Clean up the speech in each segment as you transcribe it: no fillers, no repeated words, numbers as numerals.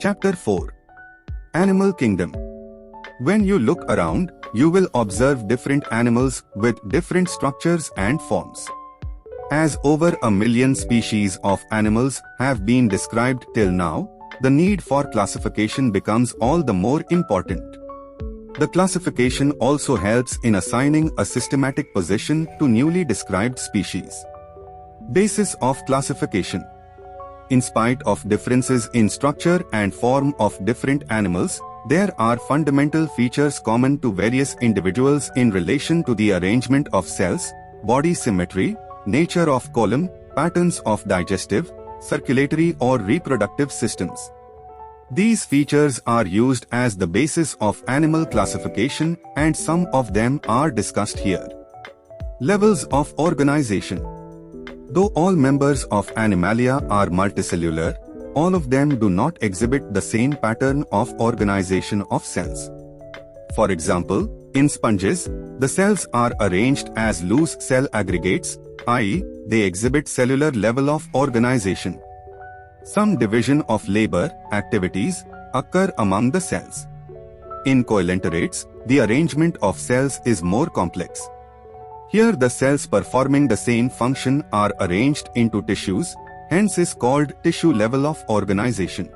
Chapter 4. Animal Kingdom. When you look around, you will observe different animals with different structures and forms. As over 1 million species of animals have been described till now, the need for classification becomes all the more important. The classification also helps in assigning a systematic position to newly described species. Basis of classification. In spite of differences in structure and form of different animals, there are fundamental features common to various individuals in relation to the arrangement of cells, body symmetry, nature of column, patterns of digestive, circulatory or reproductive systems. These features are used as the basis of animal classification, and some of them are discussed here. Levels of organization. Though all members of Animalia are multicellular, all of them do not exhibit the same pattern of organization of cells. For example, in sponges, the cells are arranged as loose cell aggregates, i.e., they exhibit cellular level of organization. Some division of labor activities occur among the cells. In coelenterates, the arrangement of cells is more complex. Here the cells performing the same function are arranged into tissues, hence is called tissue level of organization.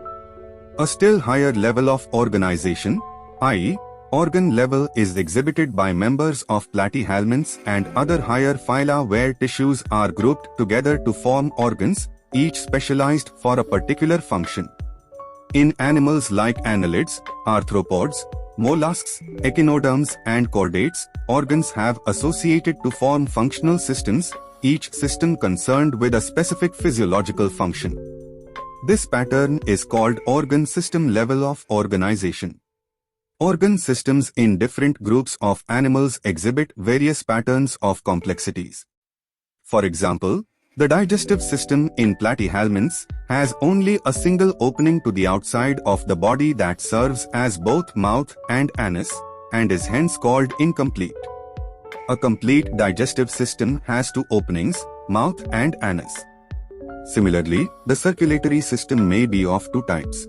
A still higher level of organization, i.e., organ level, is exhibited by members of platyhelminths and other higher phyla where tissues are grouped together to form organs, each specialized for a particular function. In animals like annelids, arthropods, mollusks, echinoderms and chordates, organs have associated to form functional systems, each system concerned with a specific physiological function. This pattern is called organ system level of organization. Organ systems in different groups of animals exhibit various patterns of complexities. For example, the digestive system in platyhelminths has only a single opening to the outside of the body that serves as both mouth and anus, and is hence called incomplete. A complete digestive system has 2 openings, mouth and anus. Similarly, the circulatory system may be of 2 types.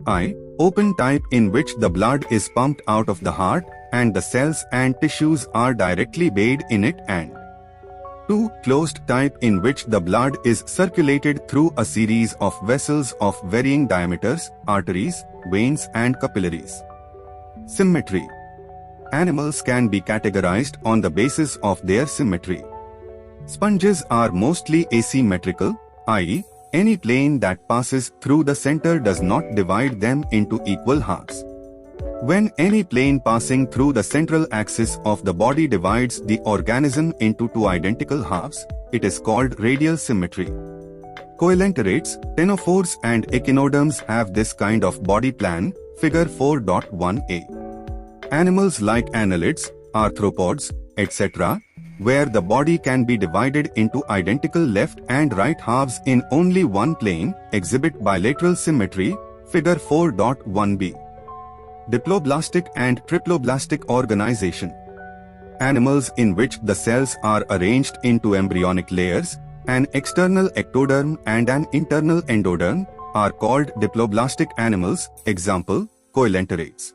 I. Open type, in which the blood is pumped out of the heart and the cells and tissues are directly bathed in it, and 2. Closed type, in which the blood is circulated through a series of vessels of varying diameters, arteries, veins and capillaries. Symmetry. Animals can be categorized on the basis of their symmetry. Sponges are mostly asymmetrical, i.e., any plane that passes through the center does not divide them into equal halves. When any plane passing through the central axis of the body divides the organism into 2 identical halves, it is called radial symmetry. Coelenterates, ctenophores and echinoderms have this kind of body plan, figure 4.1a. Animals like annelids, arthropods, etc., where the body can be divided into identical left and right halves in only one plane, exhibit bilateral symmetry, figure 4.1b. Diploblastic and triploblastic organization. Animals in which the cells are arranged into embryonic layers, an external ectoderm and an internal endoderm, are called diploblastic animals, example, coelenterates.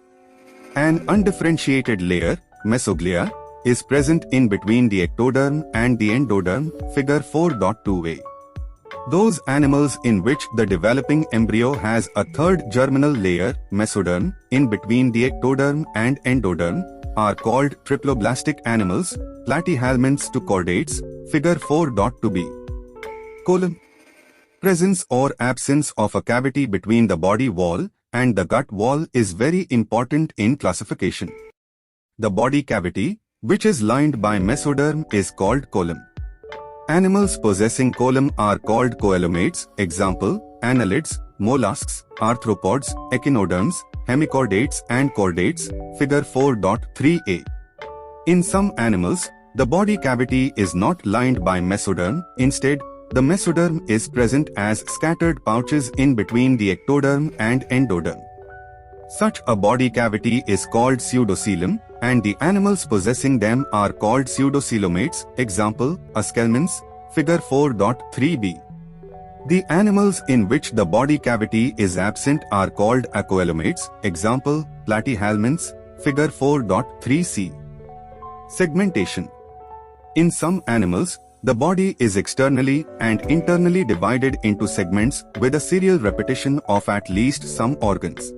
An undifferentiated layer, mesoglea, is present in between the ectoderm and the endoderm, figure 4.2a. Those animals in which the developing embryo has a third germinal layer, mesoderm, in between the ectoderm and endoderm, are called triploblastic animals, platyhelminths to chordates, figure 4.2b. Colon. Presence or absence of a cavity between the body wall and the gut wall is very important in classification. The body cavity, which is lined by mesoderm, is called column. Animals possessing column are called coelomates, example, annelids, mollusks, arthropods, echinoderms, hemichordates and chordates, figure 4.3a. In some animals, the body cavity is not lined by mesoderm, instead, the mesoderm is present as scattered pouches in between the ectoderm and endoderm. Such a body cavity is called pseudocoelom, and the animals possessing them are called pseudocoelomates, example, aschelminths, figure 4.3b. The animals in which the body cavity is absent are called acoelomates, example, platyhelminths, figure 4.3c. Segmentation. In some animals, the body is externally and internally divided into segments with a serial repetition of at least some organs.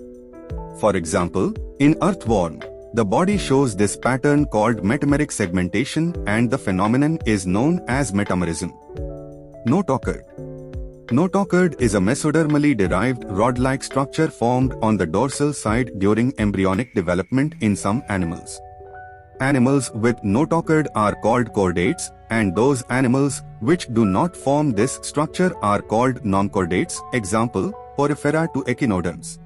For example, in earthworm, the body shows this pattern called metameric segmentation, and the phenomenon is known as metamerism. Notochord. Notochord is a mesodermally derived rod-like structure formed on the dorsal side during embryonic development in some animals. Animals with notochord are called chordates, and those animals which do not form this structure are called non-chordates, example, Porifera to echinoderms.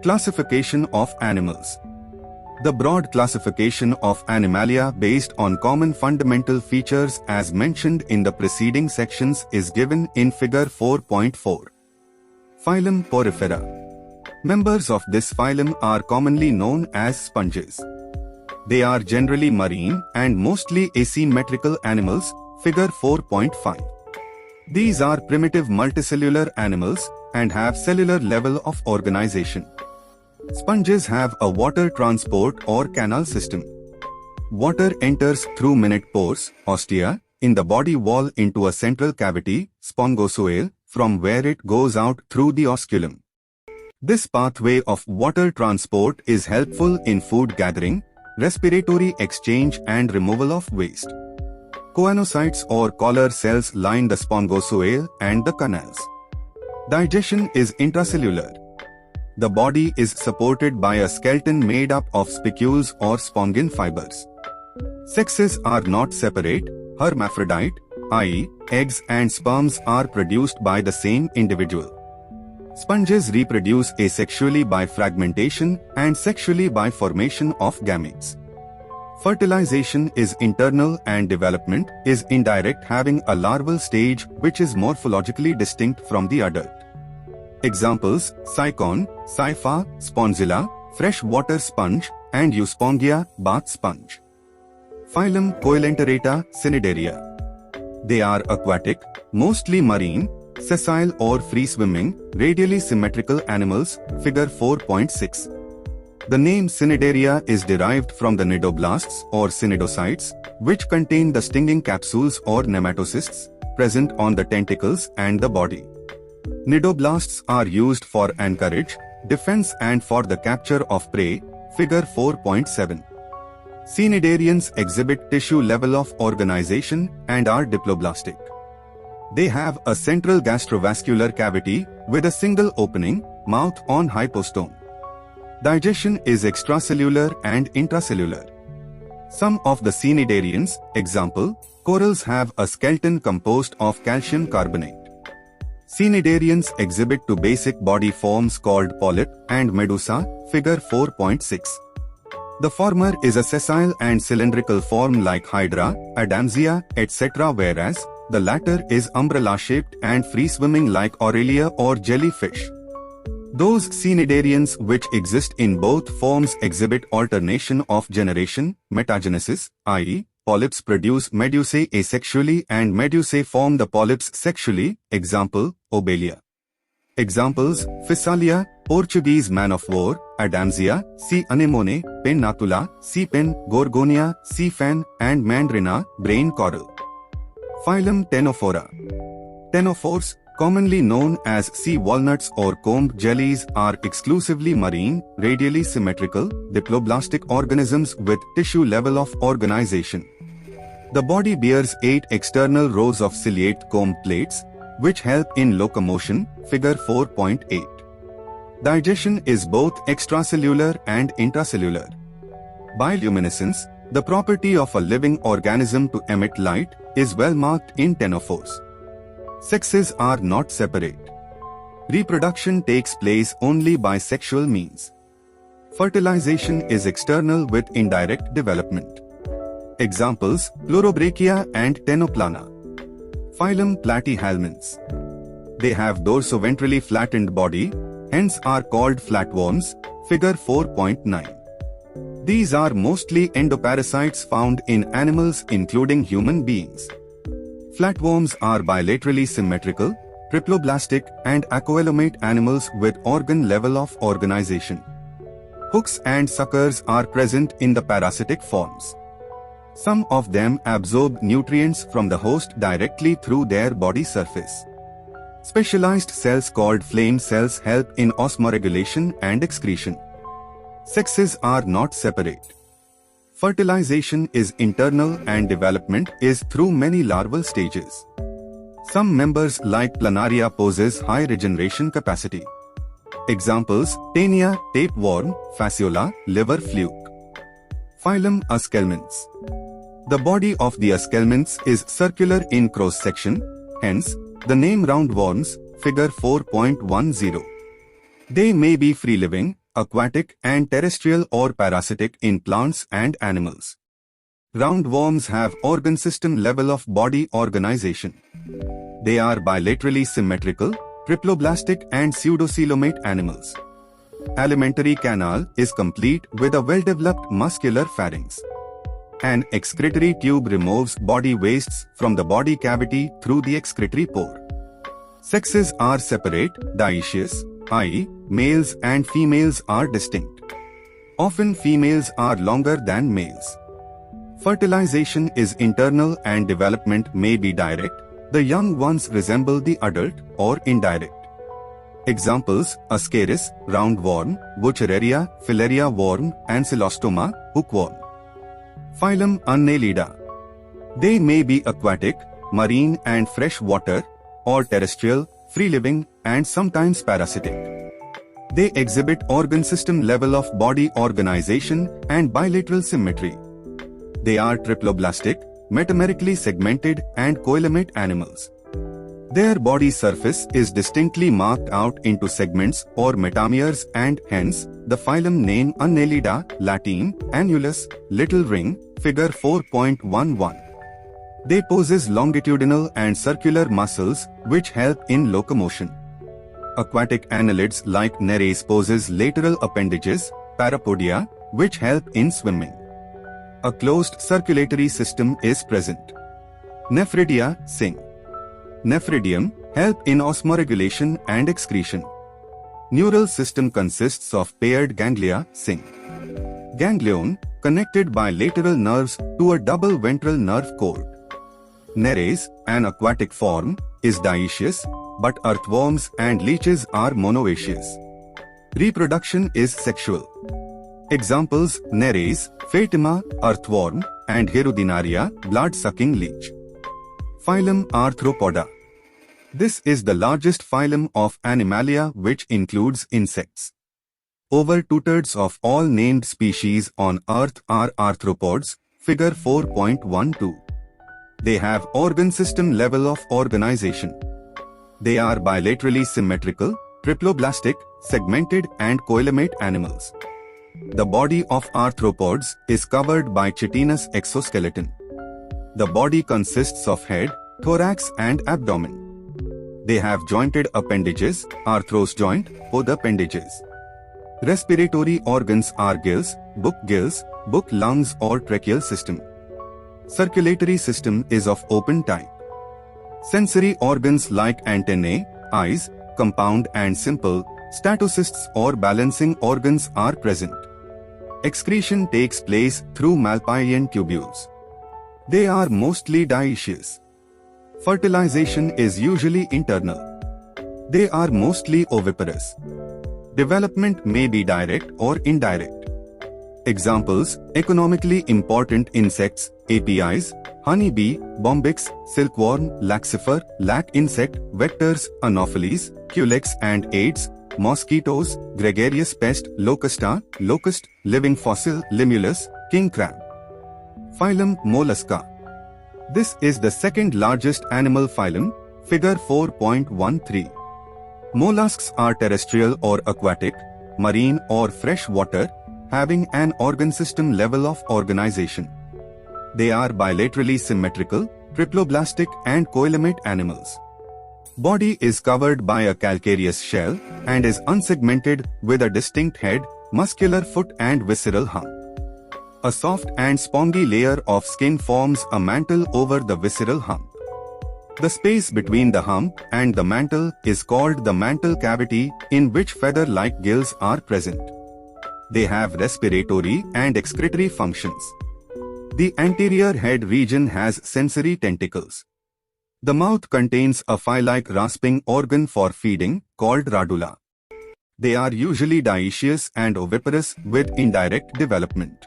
Classification of animals. The broad classification of Animalia based on common fundamental features as mentioned in the preceding sections is given in figure 4.4. Phylum Porifera. Members of this phylum are commonly known as sponges. They are generally marine and mostly asymmetrical animals, figure 4.5. These are primitive multicellular animals and have cellular level of organization. Sponges have a water transport or canal system. Water enters through minute pores, ostia, in the body wall into a central cavity, spongosoele, from where it goes out through the osculum. This pathway of water transport is helpful in food gathering, respiratory exchange and removal of waste. Choanocytes or collar cells line the spongosoele and the canals. Digestion is intracellular. The body is supported by a skeleton made up of spicules or spongin fibers. Sexes are not separate, hermaphrodite, i.e., eggs and sperms are produced by the same individual. Sponges reproduce asexually by fragmentation and sexually by formation of gametes. Fertilization is internal and development is indirect, having a larval stage which is morphologically distinct from the adult. Examples: Sycon, Sypha, Spongilla, freshwater sponge, and Euspongia, bath sponge. Phylum Coelenterata, Cnidaria. They are aquatic, mostly marine, sessile or free-swimming, radially symmetrical animals, figure 4.6. The name Cnidaria is derived from the cnidoblasts or cnidocytes, which contain the stinging capsules or nematocysts, present on the tentacles and the body. Cnidoblasts are used for anchorage, defense and for the capture of prey, figure 4.7. Cnidarians exhibit tissue level of organization and are diploblastic. They have a central gastrovascular cavity with a single opening, mouth on hypostome. Digestion is extracellular and intracellular. Some of the cnidarians, example, corals, have a skeleton composed of calcium carbonate. Cnidarians exhibit two basic body forms called polyp and medusa, figure 4.6. The former is a sessile and cylindrical form like hydra, adamsia, etc., whereas the latter is umbrella-shaped and free-swimming like Aurelia or jellyfish. Those cnidarians which exist in both forms exhibit alternation of generation, metagenesis, i.e., polyps produce medusae asexually and medusae form the polyps sexually, example, Obelia. Examples: Physalia, Portuguese man-of-war, Adamsia, C. anemone, Pen natula, C. pen, Gorgonia, C. fan, and Mandrina, brain coral. Phylum Ctenophora. Ctenophores, commonly known as sea walnuts or combed jellies, are exclusively marine, radially symmetrical, diploblastic organisms with tissue level of organization. The body bears 8 external rows of ciliate comb plates, which help in locomotion, figure 4.8. Digestion is both extracellular and intracellular. Bioluminescence, the property of a living organism to emit light, is well marked in ctenophores. Sexes are not separate. Reproduction takes place only by sexual means. Fertilization is external with indirect development. Examples: Pleurobrachia and Ctenoplana. Phylum Platyhelminths. They have dorsoventrally flattened body, hence are called flatworms, figure 4.9. These are mostly endoparasites found in animals including human beings. Flatworms are bilaterally symmetrical, triploblastic and aquilomate animals with organ level of organization. Hooks and suckers are present in the parasitic forms. Some of them absorb nutrients from the host directly through their body surface. Specialized cells called flame cells help in osmoregulation and excretion. Sexes are not separate. Fertilization is internal and development is through many larval stages. Some members like planaria possess high regeneration capacity. Examples: Taenia, tapeworm, fasciola, liver fluke. Phylum Aschelminths. The body of the aschelminths is circular in cross-section, hence the name roundworms, figure 4.10. They may be free-living, aquatic and terrestrial or parasitic in plants and animals. Roundworms have organ system level of body organization. They are bilaterally symmetrical, triploblastic and pseudocoelomate animals. Alimentary canal is complete with a well-developed muscular pharynx. An excretory tube removes body wastes from the body cavity through the excretory pore. Sexes are separate, dioecious, i.e., males and females are distinct. Often females are longer than males. Fertilization is internal and development may be direct. The young ones resemble the adult or indirect. Examples: Ascaris, roundworm, Wuchereria, filaria worm, and Ancylostoma, hookworm. Phylum Annelida. They may be aquatic, marine and fresh water, or terrestrial, free-living, and sometimes parasitic. They exhibit organ system level of body organization and bilateral symmetry. They are triploblastic, metamerically segmented and coelomate animals. Their body surface is distinctly marked out into segments or metameres and hence the phylum name Annelida, Latin, annulus, little ring, figure 4.11. They possess longitudinal and circular muscles which help in locomotion. Aquatic annelids like Nereis possess lateral appendages, parapodia, which help in swimming. A closed circulatory system is present. Nephridia, Sing. Nephridium help in osmoregulation and excretion. Neural system consists of paired ganglia, Sing. Ganglion connected by lateral nerves to a double ventral nerve cord. Nereis, an aquatic form, is dioecious, but earthworms and leeches are monoecious. Reproduction is sexual. Examples: Nereis, Fatima, earthworm, and Hirudinaria, blood-sucking leech. Phylum Arthropoda. This is the largest phylum of Animalia which includes insects. Over 2/3 of all named species on Earth are arthropods, figure 4.12. They have organ system level of organization. They are bilaterally symmetrical, triploblastic, segmented and coelomate animals. The body of arthropods is covered by chitinous exoskeleton. The body consists of head, thorax and abdomen. They have jointed appendages, arthros joint, both appendages. Respiratory organs are gills, book lungs or tracheal system. Circulatory system is of open type. Sensory organs like antennae, eyes, compound and simple, statocysts or balancing organs are present. Excretion takes place through Malpighian tubules. They are mostly dioecious. Fertilization is usually internal. They are mostly oviparous. Development may be direct or indirect. Examples: economically important insects, apis, honeybee, bombyx, silkworm, laxifer, lac insect, vectors, anopheles, culex and aids, mosquitoes, gregarious pest, locusta, locust, living fossil, limulus, king crab. Phylum Mollusca. This is the second largest animal phylum, figure 4.13. Mollusks are terrestrial or aquatic, marine or fresh water, having an organ system level of organization. They are bilaterally symmetrical, triploblastic and coelomate animals. Body is covered by a calcareous shell and is unsegmented with a distinct head, muscular foot and visceral hump. A soft and spongy layer of skin forms a mantle over the visceral hump. The space between the hump and the mantle is called the mantle cavity, in which feather-like gills are present. They have respiratory and excretory functions. The anterior head region has sensory tentacles. The mouth contains a file-like rasping organ for feeding, called radula. They are usually dioecious and oviparous with indirect development.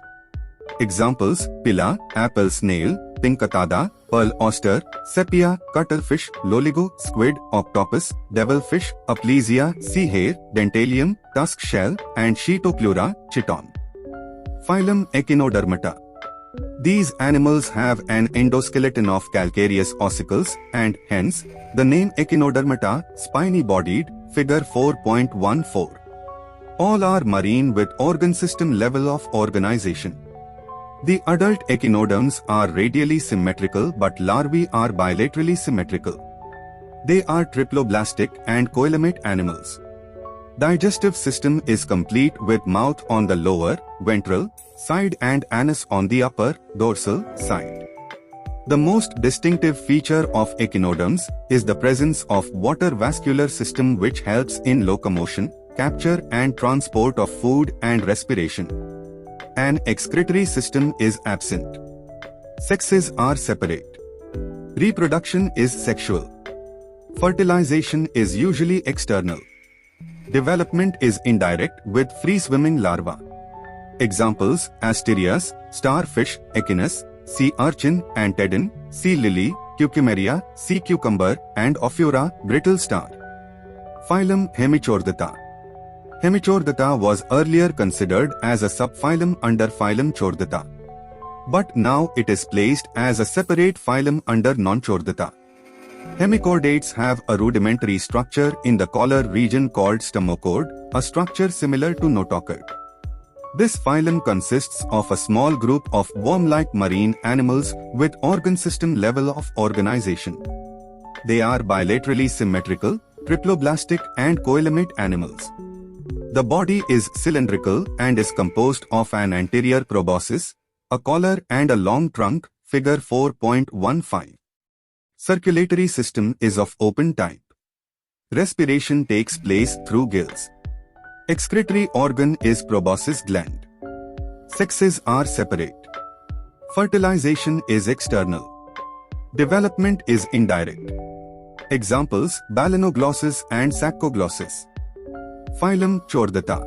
Examples: pilla, apple snail, pinkatada, pearl oyster, sepia, cuttlefish, loligo, squid, octopus, devilfish, aplysia, sea hare, dentalium, tusk shell, and Chaetoplura, chiton. Phylum Echinodermata. These animals have an endoskeleton of calcareous ossicles and, hence, the name Echinodermata, spiny-bodied, figure 4.14. All are marine with organ system level of organization. The adult echinoderms are radially symmetrical but larvae are bilaterally symmetrical. They are triploblastic and coelomate animals. Digestive system is complete with mouth on the lower, ventral, side and anus on the upper, dorsal, side. The most distinctive feature of echinoderms is the presence of water vascular system which helps in locomotion, capture and transport of food and respiration. An excretory system is absent. Sexes are separate. Reproduction is sexual. Fertilization is usually external. Development is indirect with free-swimming larvae. Examples: Asterias, starfish, echinus, sea urchin, antedon, sea lily, cucumeria, sea cucumber, and Ophiura, brittle star. Phylum Hemichordata. Hemichordata was earlier considered as a subphylum under phylum Chordata. But now it is placed as a separate phylum under Nonchordata. Hemichordates have a rudimentary structure in the collar region called stomochord, a structure similar to notochord. This phylum consists of a small group of worm-like marine animals with organ system level of organization. They are bilaterally symmetrical, triploblastic and coelomate animals. The body is cylindrical and is composed of an anterior proboscis, a collar and a long trunk, figure 4.15. Circulatory system is of open type. Respiration takes place through gills. Excretory organ is proboscis gland. Sexes are separate. Fertilization is external. Development is indirect. Examples: Balanoglossus and Saccoglossus. Phylum Chordata.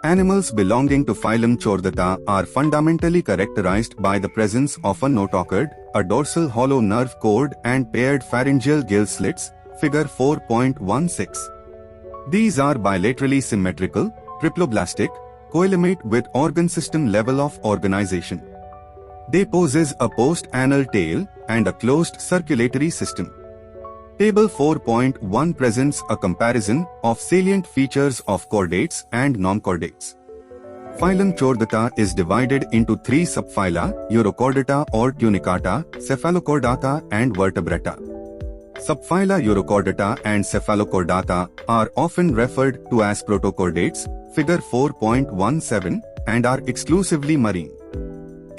Animals belonging to phylum Chordata are fundamentally characterized by the presence of a notochord, a dorsal hollow nerve cord and paired pharyngeal gill slits, figure 4.16. These are bilaterally symmetrical, triploblastic, coelomate with organ system level of organization. They possess a post-anal tail and a closed circulatory system. Table 4.1 presents a comparison of salient features of chordates and non-chordates. Phylum Chordata is divided into three subphyla: Urochordata or Tunicata, Cephalochordata and Vertebrata. Subphyla Urochordata and Cephalochordata are often referred to as protochordates, figure 4.17, and are exclusively marine.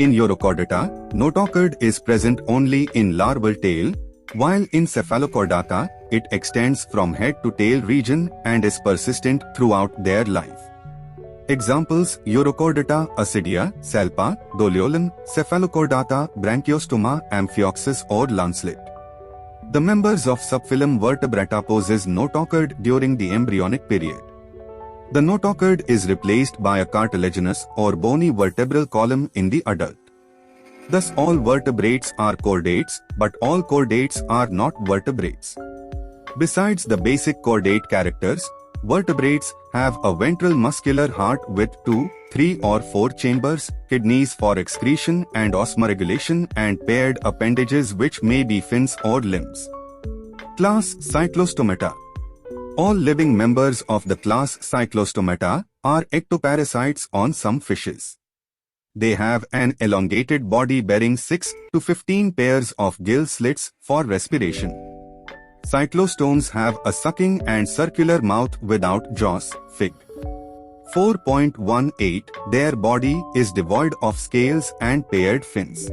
In Urochordata, notochord is present only in larval tail, while in Cephalochordata, it extends from head to tail region and is persistent throughout their life. Examples: Urochordata acidia, salpa, doliolum, Cephalochordata branchiostoma, amphioxus or lancelet. The members of subphylum Vertebrata possess notochord during the embryonic period. The notochord is replaced by a cartilaginous or bony vertebral column in the adult. Thus all vertebrates are chordates, but all chordates are not vertebrates. Besides the basic chordate characters, vertebrates have a ventral muscular heart with 2, 3 or 4 chambers, kidneys for excretion and osmoregulation, and paired appendages which may be fins or limbs. Class Cyclostomata. All living members of the class Cyclostomata are ectoparasites on some fishes. They have an elongated body bearing 6 to 15 pairs of gill slits for respiration. Cyclostomes have a sucking and circular mouth without jaws, fig. 4.18. Their body is devoid of scales and paired fins.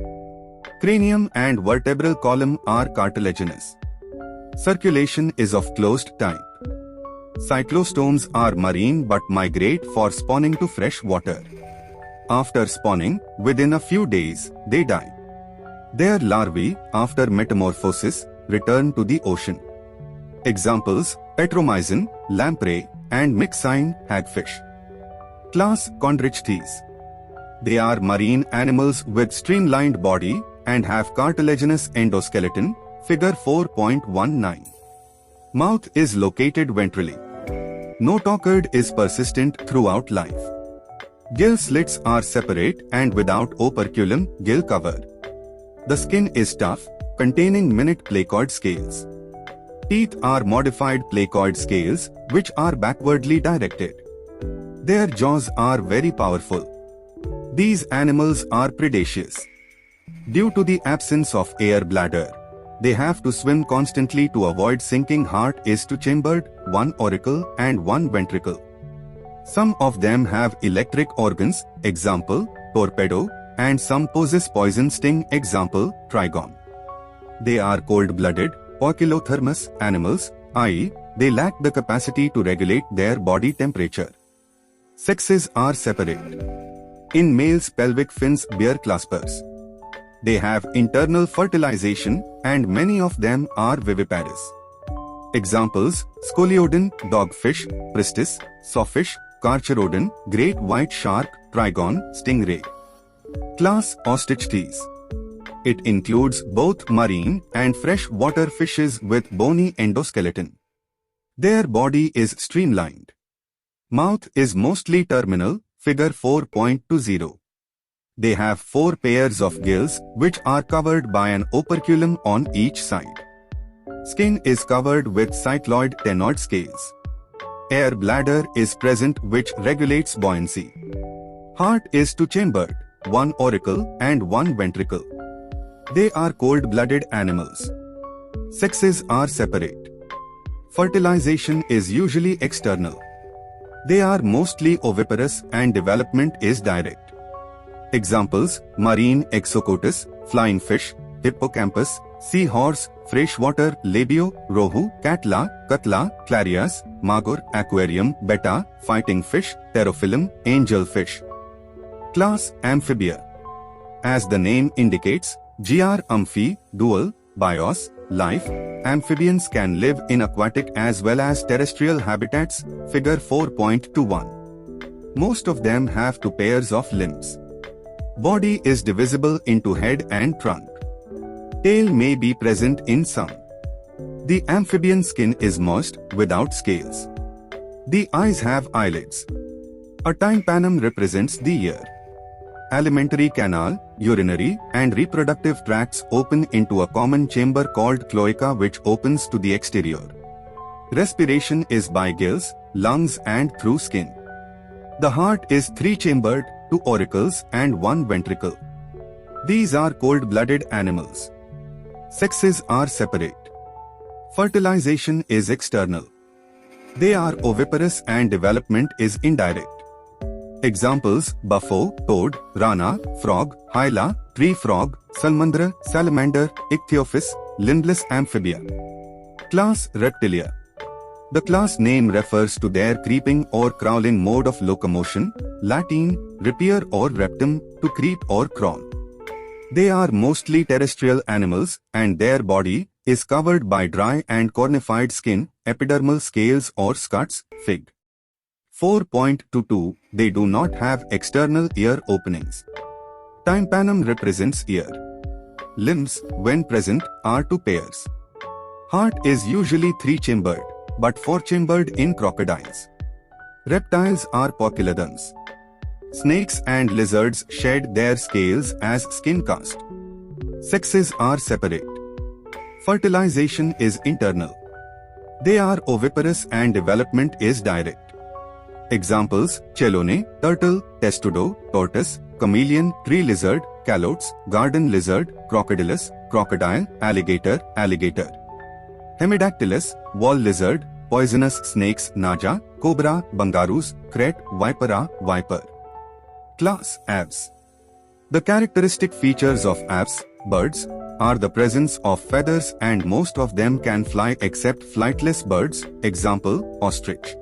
Cranium and vertebral column are cartilaginous. Circulation is of closed type. Cyclostomes are marine but migrate for spawning to fresh water. After spawning, within a few days, they die. Their larvae, after metamorphosis, return to the ocean. Examples: Petromyzin, lamprey, and myxine, hagfish. Class Chondrichthyes. They are marine animals with streamlined body and have cartilaginous endoskeleton, figure 4.19. Mouth is located ventrally. Notochord is persistent throughout life. Gill slits are separate and without operculum gill cover. The skin is tough, containing minute placoid scales. Teeth are modified placoid scales, which are backwardly directed. Their jaws are very powerful. These animals are predaceous. Due to the absence of air bladder, they have to swim constantly to avoid sinking. Heart is two-chambered, one auricle and one ventricle. Some of them have electric organs, example, torpedo, and some possess poison sting, example, trigon. They are cold-blooded, poikilothermous animals, i.e., they lack the capacity to regulate their body temperature. Sexes are separate. In males, pelvic fins bear claspers. They have internal fertilization and many of them are viviparous. Examples: Scoliodon, dogfish, pristis, sawfish, carcharodon, great white shark, trigon, stingray. Class Osteichthyes. It includes both marine and freshwater fishes with bony endoskeleton. Their body is streamlined. Mouth is mostly terminal, figure 4.20. They have 4 pairs of gills which are covered by an operculum on each side. Skin is covered with cycloid ctenoid scales. Air bladder is present which regulates buoyancy. Heart is two-chambered, one auricle and one ventricle. They are cold-blooded animals. Sexes are separate. Fertilization is usually external. They are mostly oviparous and development is direct. Examples: marine exocotus, flying fish, hippocampus, seahorse, freshwater labio, rohu, catla, katla, clarias, magur, aquarium, betta, fighting fish, pterophyllum, angelfish. Class Amphibia. As the name indicates, gr amphi, dual, bios, life, amphibians can live in aquatic as well as terrestrial habitats, figure 4.21. Most of them have 2 pairs of limbs. Body is divisible into head and trunk. Tail may be present in some. The amphibian skin is moist, without scales. The eyes have eyelids. A tympanum represents the ear. Alimentary canal, urinary, and reproductive tracts open into a common chamber called cloaca which opens to the exterior. Respiration is by gills, lungs and through skin. The heart is 3-chambered, 2 auricles and 1 ventricle. These are cold-blooded animals. Sexes are separate. Fertilization is external. They are oviparous and development is indirect. Examples: buffo, toad, rana, frog, hyla, tree frog, salmandra, salamander, ichthyophis, limbless amphibia. Class Reptilia. The class name refers to their creeping or crawling mode of locomotion, Latin, repier or reptum, to creep or crawl. They are mostly terrestrial animals and their body is covered by dry and cornified skin, epidermal scales or scuts, fig. 4.22. They do not have external ear openings. Tympanum represents ear. Limbs, when present, are 2 pairs. Heart is usually 3-chambered, but 4-chambered in crocodiles. Reptiles are poikilodons. Snakes and lizards shed their scales as skin cast. Sexes are separate. Fertilization is internal. They are oviparous and development is direct. Examples: chelone, turtle, testudo, tortoise, chameleon, tree lizard, calotes, garden lizard, crocodilus, crocodile, alligator, alligator. Hemidactylus, wall lizard, poisonous snakes, naja, cobra, bangarus, kret, vipera, viper. Class Aves. The characteristic features of aves, birds, are the presence of feathers, and most of them can fly except flightless birds, example, ostrich.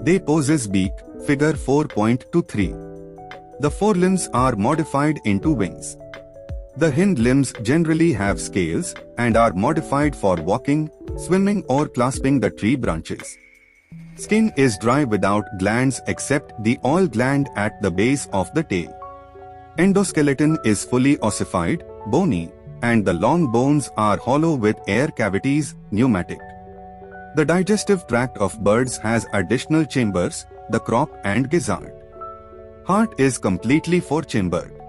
They possess beak, figure 4.23. The forelimbs are modified into wings. The hind limbs generally have scales and are modified for walking, swimming or clasping the tree branches. Skin is dry without glands except the oil gland at the base of the tail. Endoskeleton is fully ossified, bony, and the long bones are hollow with air cavities, pneumatic. The digestive tract of birds has additional chambers, the crop and gizzard. Heart is completely four-chambered.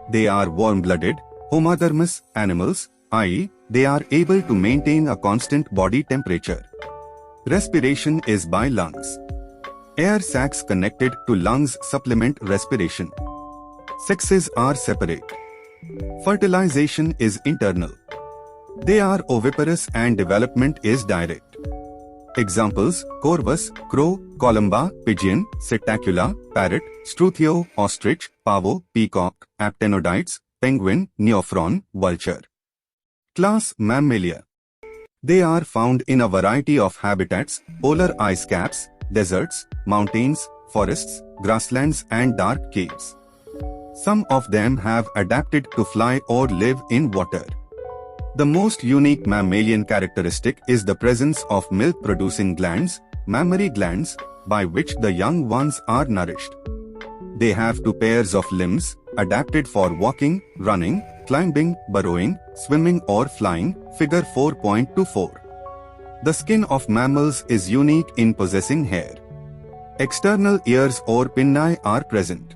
They are warm-blooded, homodermous animals, i.e., they are able to maintain a constant body temperature. Respiration is by lungs. Air sacs connected to lungs supplement respiration. Sexes are separate. Fertilization is internal. They are oviparous and development is direct. Examples: corvus, crow, columba, pigeon, psittacula, parrot, struthio, ostrich, pavo, peacock, aptenodites, penguin, neophron, vulture. Class: Mammalia. They are found in a variety of habitats: polar ice caps, deserts, mountains, forests, grasslands and dark caves. Some of them have adapted to fly or live in water. The most unique mammalian characteristic is the presence of milk-producing glands, mammary glands, by which the young ones are nourished. They have two pairs of limbs, adapted for walking, running, climbing, burrowing, swimming or flying, figure 4.24. The skin of mammals is unique in possessing hair. External ears or pinnae are present.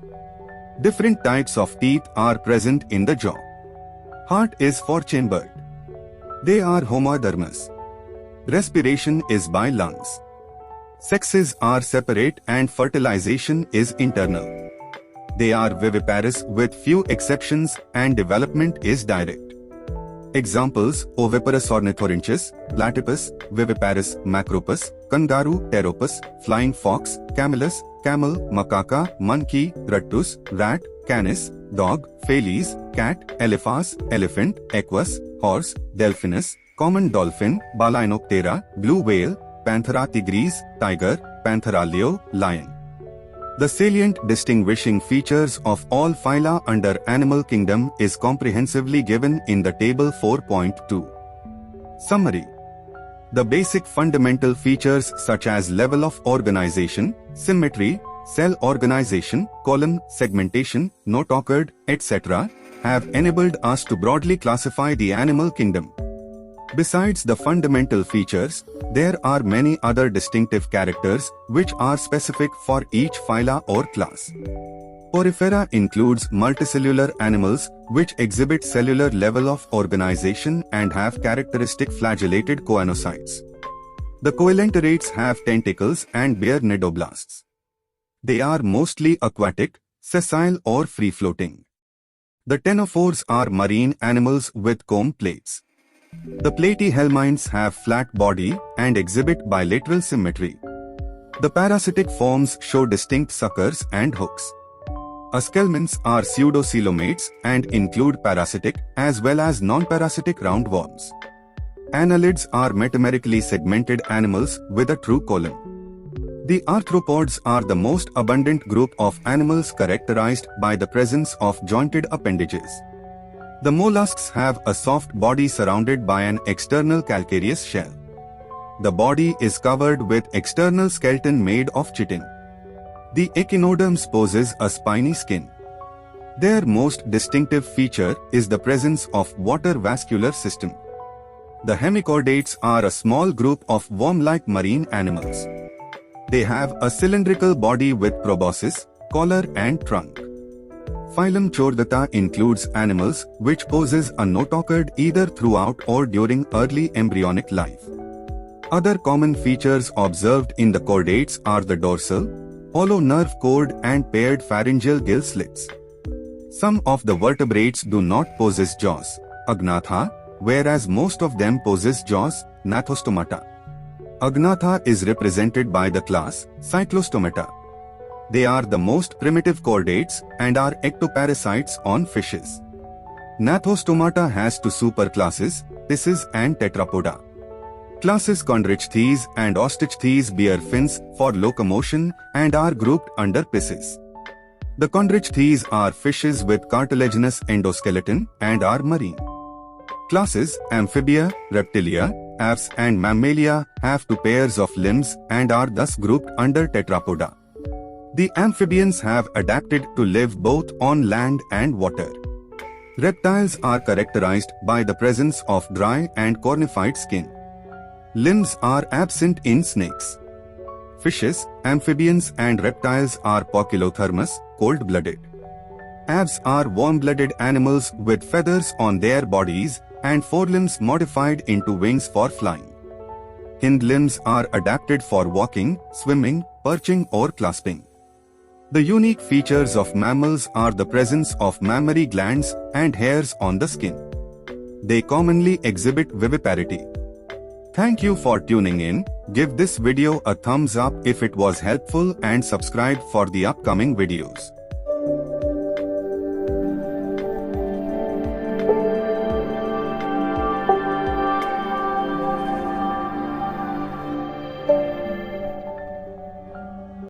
Different types of teeth are present in the jaw. Heart is four-chambered. They are homodermous. Respiration is by lungs. Sexes are separate and fertilization is internal. They are viviparous with few exceptions and development is direct. Examples: oviparous ornithorhynchus, platypus, viviparous macropus, kangaroo, pteropus, flying fox, camelus, camel, macaca, monkey, rattus, rat, canis, dog, felis, cat, elephas, elephant, equus, horse, delphinus, common dolphin, Balaenoptera, blue whale, Panthera tigris, tiger, Panthera leo, lion. The salient distinguishing features of all phyla under Animal Kingdom is comprehensively given in the table 4.2. Summary. The basic fundamental features such as level of organization, symmetry, cell organization, column segmentation, notochord, etc., have enabled us to broadly classify the animal kingdom. Besides the fundamental features, there are many other distinctive characters which are specific for each phyla or class. Porifera includes multicellular animals which exhibit cellular level of organization and have characteristic flagellated choanocytes. The coelenterate have tentacles and bear cnidoblasts. They are mostly aquatic, sessile or free-floating. The ctenophores are marine animals with comb plates. The platyhelminths have flat body and exhibit bilateral symmetry. The parasitic forms show distinct suckers and hooks. Aschelminths are pseudocoelomates and include parasitic as well as non-parasitic roundworms. Annelids are metamerically segmented animals with a true colon. The arthropods are the most abundant group of animals characterized by the presence of jointed appendages. The mollusks have a soft body surrounded by an external calcareous shell. The body is covered with external skeleton made of chitin. The echinoderms possess a spiny skin. Their most distinctive feature is the presence of water vascular system. The hemichordates are a small group of worm-like marine animals. They have a cylindrical body with proboscis, collar and trunk. Phylum Chordata includes animals which possess a notochord either throughout or during early embryonic life. Other common features observed in the chordates are the dorsal, hollow nerve cord and paired pharyngeal gill slits. Some of the vertebrates do not possess jaws, agnatha, whereas most of them possess jaws, gnathostomata. Agnatha is represented by the class Cyclostomata. They are the most primitive chordates and are ectoparasites on fishes. Gnathostomata has two superclasses, Pisces and Tetrapoda. Classes Chondrichthyes and Ostichthyes bear fins for locomotion and are grouped under Pisces. The Chondrichthyes are fishes with cartilaginous endoskeleton and are marine. Classes Amphibia, Reptilia, Aves and Mammalia have two pairs of limbs and are thus grouped under Tetrapoda. The amphibians have adapted to live both on land and water. Reptiles are characterized by the presence of dry and cornified skin. Limbs are absent in snakes. Fishes, amphibians and reptiles are poikilothermous, cold-blooded. Aves are warm-blooded animals with feathers on their bodies and forelimbs modified into wings for flying. Hind limbs are adapted for walking, swimming, perching or clasping. The unique features of mammals are the presence of mammary glands and hairs on the skin. They commonly exhibit viviparity. Thank you for tuning in. Give this video a thumbs up if it was helpful and subscribe for the upcoming videos.